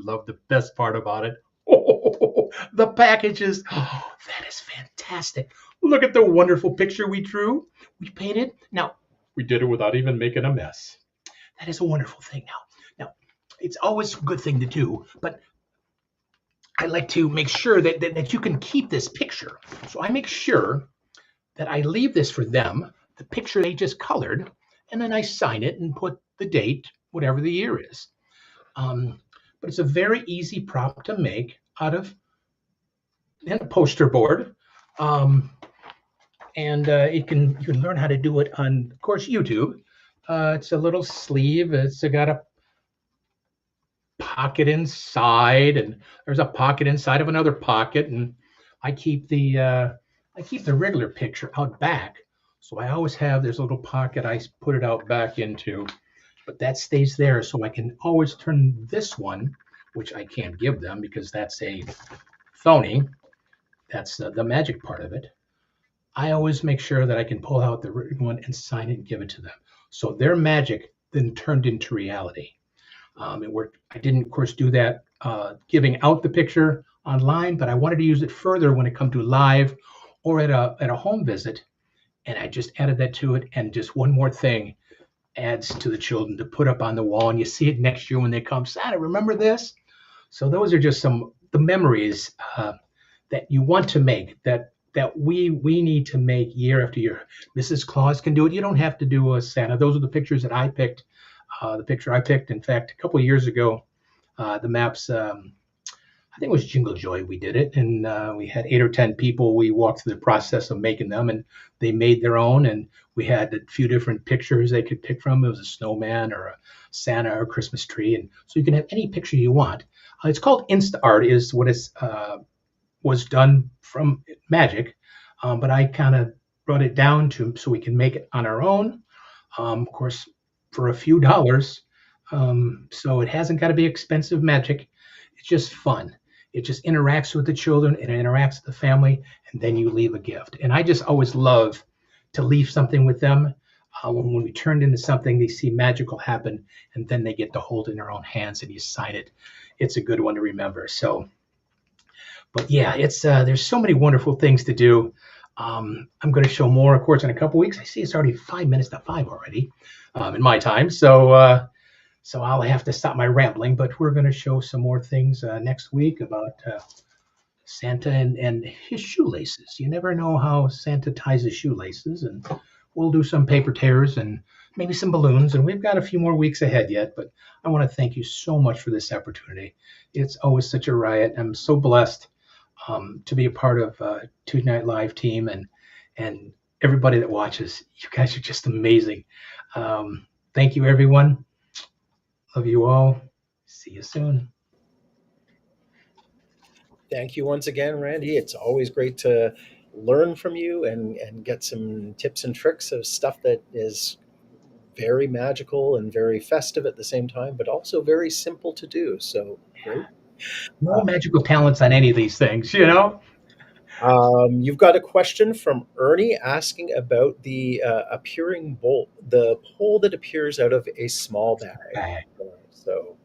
love the best part about it. Oh, the packages. Oh, that is fantastic. Look at the wonderful picture we drew. We painted. Now, we did it without even making a mess. That is a wonderful thing now. Now, it's always a good thing to do, but I like to make sure that you can keep this picture. So I make sure that I leave this for them, the picture they just colored, and then I sign it and put the date, whatever the year is. But it's a very easy prop to make out of a poster board. And you can learn how to do it on, of course, YouTube. It's a little sleeve. It's got a pocket inside, and there's a pocket inside of another pocket. And I keep the regular picture out back, so I always have this little pocket I put it out back into. But that stays there, so I can always turn this one, which I can't give them because that's a phony, that's the magic part of it. I always make sure that I can pull out the written one and sign it and give it to them. So their magic then turned into reality. It worked. I didn't, of course, do that giving out the picture online, but I wanted to use it further when it come to live or at a home visit, and I just added that to it. And just one more thing adds to the children to put up on the wall, and you see it next year when they come. Santa, remember this? So those are just some the memories that you want to make that we need to make year after year. Mrs. Claus can do it. You don't have to do a Santa. Those are the pictures that I picked. The picture I picked, in fact, a couple of years ago, the maps. I think it was Jingle Joy. We did it, and we had 8 or 10 people. We walked through the process of making them, and they made their own. And we had a few different pictures they could pick from. It was a snowman or a Santa or a Christmas tree, and so you can have any picture you want. It's called Insta Art, is what it was done from Magic, but I kind of brought it down to so we can make it on our own. Of course, for a few dollars. So it hasn't got to be expensive magic. It's just fun. It just interacts with the children, it interacts with the family, and then you leave a gift. And I just always love to leave something with them. When we turned into something, they see magical happen, and then they get to hold it in their own hands and you sign it. It's a good one to remember. So, but yeah, it's there's so many wonderful things to do. I'm going to show more, of course, in a couple weeks. I see it's already 5 minutes to 5 already in my time. So so I'll have to stop my rambling, but we're going to show some more things next week about Santa and his shoelaces. You never know how Santa ties his shoelaces, and we'll do some paper tears and maybe some balloons, and we've got a few more weeks ahead yet, but I want to thank you so much for this opportunity. It's always such a riot. I'm so blessed to be a part of Tuesday Night Live team and everybody that watches. You guys are just amazing. Thank you, everyone. Love you all. See you soon. Thank you once again, Randy. It's always great to learn from you and get some tips and tricks of stuff that is very magical and very festive at the same time, but also very simple to do. So great. No magical talents on any of these things, you know? You've got a question from Ernie asking about the appearing bowl, the pole that appears out of a small bag. So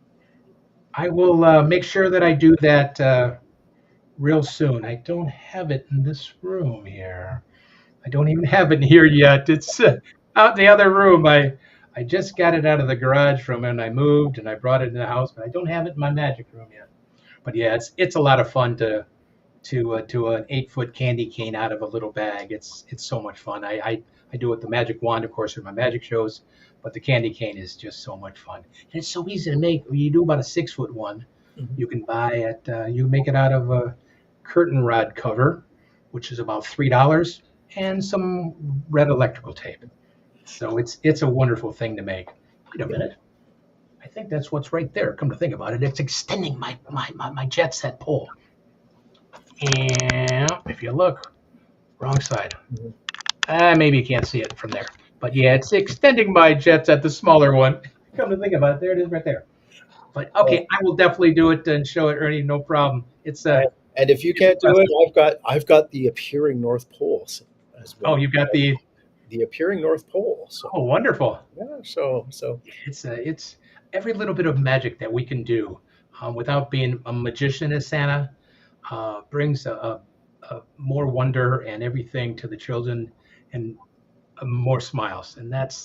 I will make sure that I do that real soon. I don't have it in this room here. I don't even have it here yet. It's out in the other room. I just got it out of the garage from when I moved, and I brought it in the house, but I don't have it in my magic room yet. But yeah, it's a lot of fun to do an 8-foot candy cane out of a little bag. It's so much fun. I do it with the magic wand, of course, in my magic shows, but the candy cane is just so much fun. And it's so easy to make. You do about a 6-foot one. You can buy it. You make it out of a curtain rod cover, which is about $3, and some red electrical tape. So it's a wonderful thing to make. Wait a minute. I think that's what's right there. Come to think about it, it's extending my jet set pole. And if you look, wrong side. Maybe you can't see it from there. But yeah, it's extending my jet set, the smaller one. Come to think about it, there it is right there. But okay, I will definitely do it and show it, Ernie. No problem. It's and if you can't do it, I've got the appearing North Pole as well. Oh, you've got the appearing North Pole. So. Oh, wonderful. Yeah. So it's every little bit of magic that we can do without being a magician as Santa brings a more wonder and everything to the children and more smiles, and that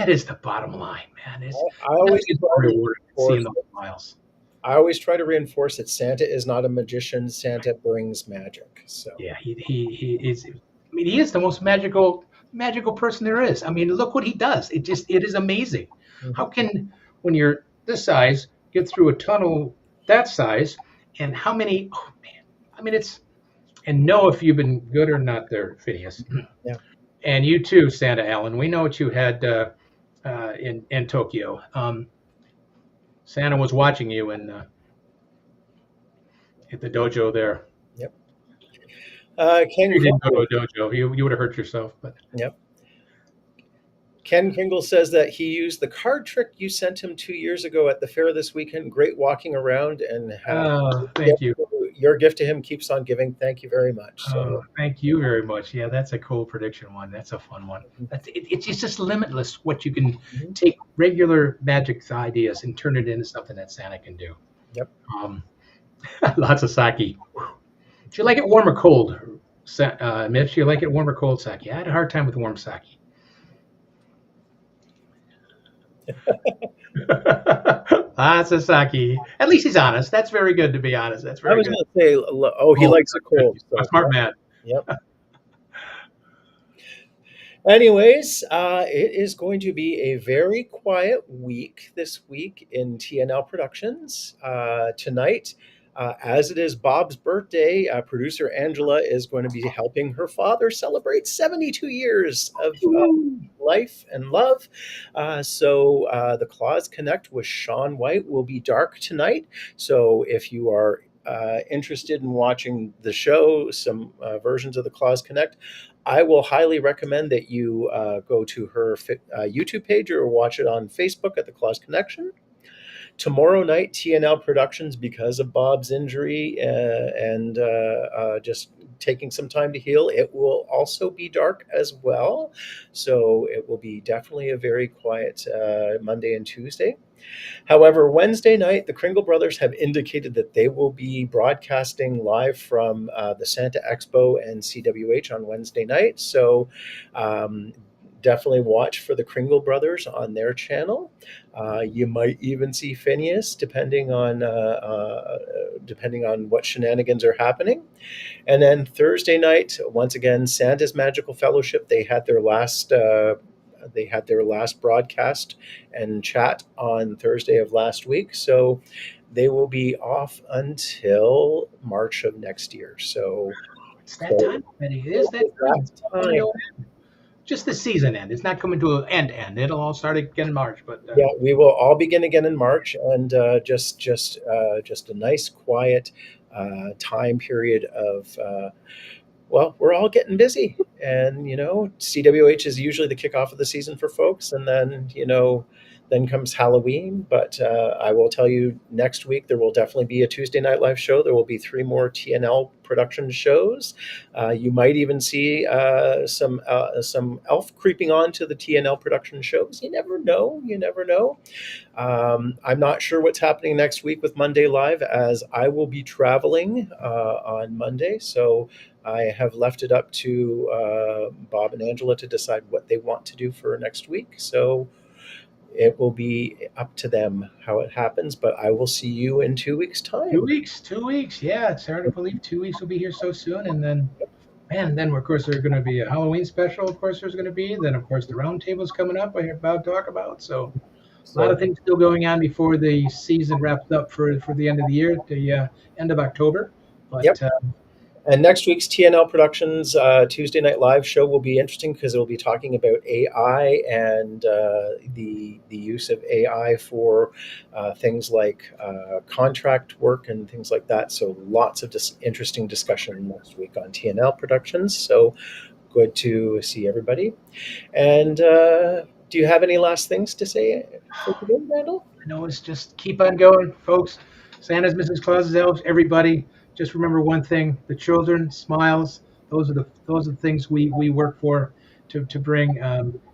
is the bottom line, man. I always rewarding seeing those smiles. I always try to reinforce that Santa is not a magician. Santa brings magic. So yeah, he is. I mean, he is the most magical person there is. I mean, look what he does. It is amazing. Mm-hmm. How can, when you're this size, get through a tunnel that size, and how many? Oh man, I mean, and know if you've been good or not there, Phineas. Yeah. And you too, Santa Allen. We know what you had in Tokyo. Santa was watching you at the dojo there. Yep. Ken, you didn't go to a dojo. You would have hurt yourself. But yep. Ken Kringle says that he used the card trick you sent him 2 years ago at the fair this weekend. Great walking around and thank you. your gift to him keeps on giving. Thank you very much. So Thank you very much. Yeah, that's a cool prediction one. That's a fun one. It's just limitless what you can Mhm. take regular magic ideas and turn it into something that Santa can do. Yep. Lots of sake. Do you like it warm or cold, Mitch? Do you like it warm or cold sake? I had a hard time with warm sake. Lots of sake. At least he's honest. That's very good to be honest. That's I very was good. going to say, he likes it cold. A So, smart man. yep. Anyways, it is going to be a very quiet week this week in TNL Productions. Tonight, as it is Bob's birthday, producer Angela is going to be helping her father celebrate 72 years of life and love. So the Claus Connect with Sean White will be dark tonight. So if you are interested in watching the show, some versions of the Claus Connect, I will highly recommend that you go to her YouTube page or watch it on Facebook at the Claus Connection. Tomorrow night, TNL Productions, because of Bob's injury and just taking some time to heal, it will also be dark as well. So it will be definitely a very quiet Monday and Tuesday. However, Wednesday night, the Kringle brothers have indicated that they will be broadcasting live from the Santa Expo and CWH on Wednesday night. So definitely watch for the Kringle brothers on their channel. You might even see Phineas, depending on what shenanigans are happening. And then Thursday night, once again, Santa's Magical Fellowship. They had their last broadcast and chat on Thursday of last week. So they will be off until March of next year. So it's that time already. It is that time. It's coming to an end. Just the season end. It's not coming to an end. It'll all start again in March. But yeah, we will all begin again in March, and just a nice quiet time period of. Well, we're all getting busy, and CWH is usually the kickoff of the season for folks, and then then comes Halloween. But I will tell you, next week there will definitely be a Tuesday Night Live show. There will be 3 more TNL production shows. You might even see some Elf creeping on to the TNL production shows. You never know. You never know. I'm not sure what's happening next week with Monday Live, as I will be traveling on Monday. So I have left it up to Bob and Angela to decide what they want to do for next week. So it will be up to them how it happens. But I will see you in 2 weeks' time. 2 weeks. 2 weeks. Yeah, it's hard to believe 2 weeks will be here so soon. And then, of course, there's going to be a Halloween special. Of course, there's going to be. Then, of course, the roundtable's coming up. I hear Bob talk about. So a lot of things still going on before the season wraps up for the end of the year, the end of October. But yep. And next week's TNL Productions Tuesday Night Live show will be interesting because it will be talking about AI and the use of AI for things like contract work and things like that. So lots of interesting discussion next week on TNL Productions. So good to see everybody. And do you have any last things to say for today, Randall? No, it's just keep on going, folks. Santa's, Mrs. Claus's, elves, everybody. Just remember one thing: the children, smiles. Those are the things we work for to bring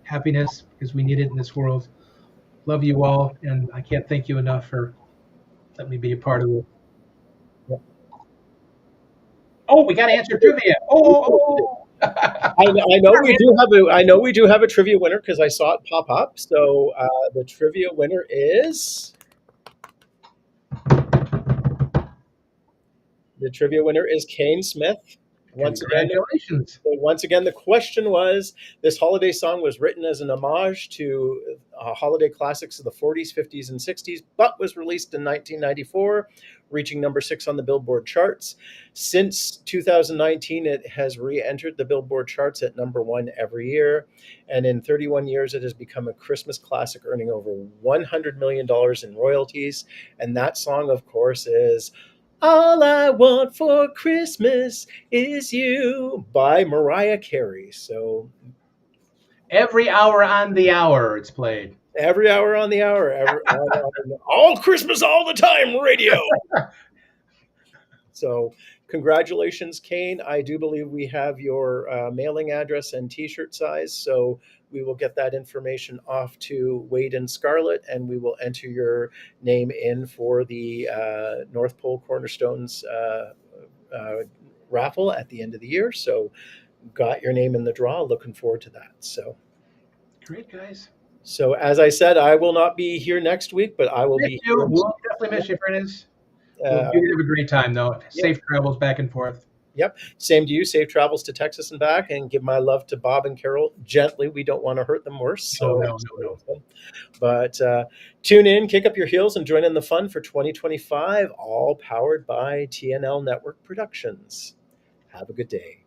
happiness, because we need it in this world. Love you all, and I can't thank you enough for letting me be a part of it. Yep. Oh, we got to answer trivia. I know we do have a trivia winner because I saw it pop up. So the trivia winner is. The trivia winner is Kane Smith. Congratulations. Once again, the question was, this holiday song was written as an homage to holiday classics of the 40s, 50s, and 60s, but was released in 1994, reaching number 6 on the Billboard charts. Since 2019, it has re-entered the Billboard charts at number 1 every year. And in 31 years, it has become a Christmas classic, earning over $100 million in royalties. And that song, of course, is All I Want for Christmas Is You by Mariah Carey. So every hour on the hour it's played. Every hour on the hour. All Christmas all the time radio. So congratulations, Kane. I do believe we have your mailing address and T-shirt size, so we will get that information off to Wade and Scarlett, and we will enter your name in for the North Pole Cornerstones raffle at the end of the year. So got your name in the draw. Looking forward to that. Great, guys. So as I said, I will not be here next week, but I will Miss be you. here. We'll definitely miss you, Phineas. Well, Uh, you're gonna have a great time, though. yeah. Safe travels back and forth. Yep. Same to you. Safe travels to Texas and back, and give my love to Bob and Carol gently. We don't want to hurt them worse. So, No. But tune in, kick up your heels, and join in the fun for 2025, all powered by TNL Network Productions. Have a good day.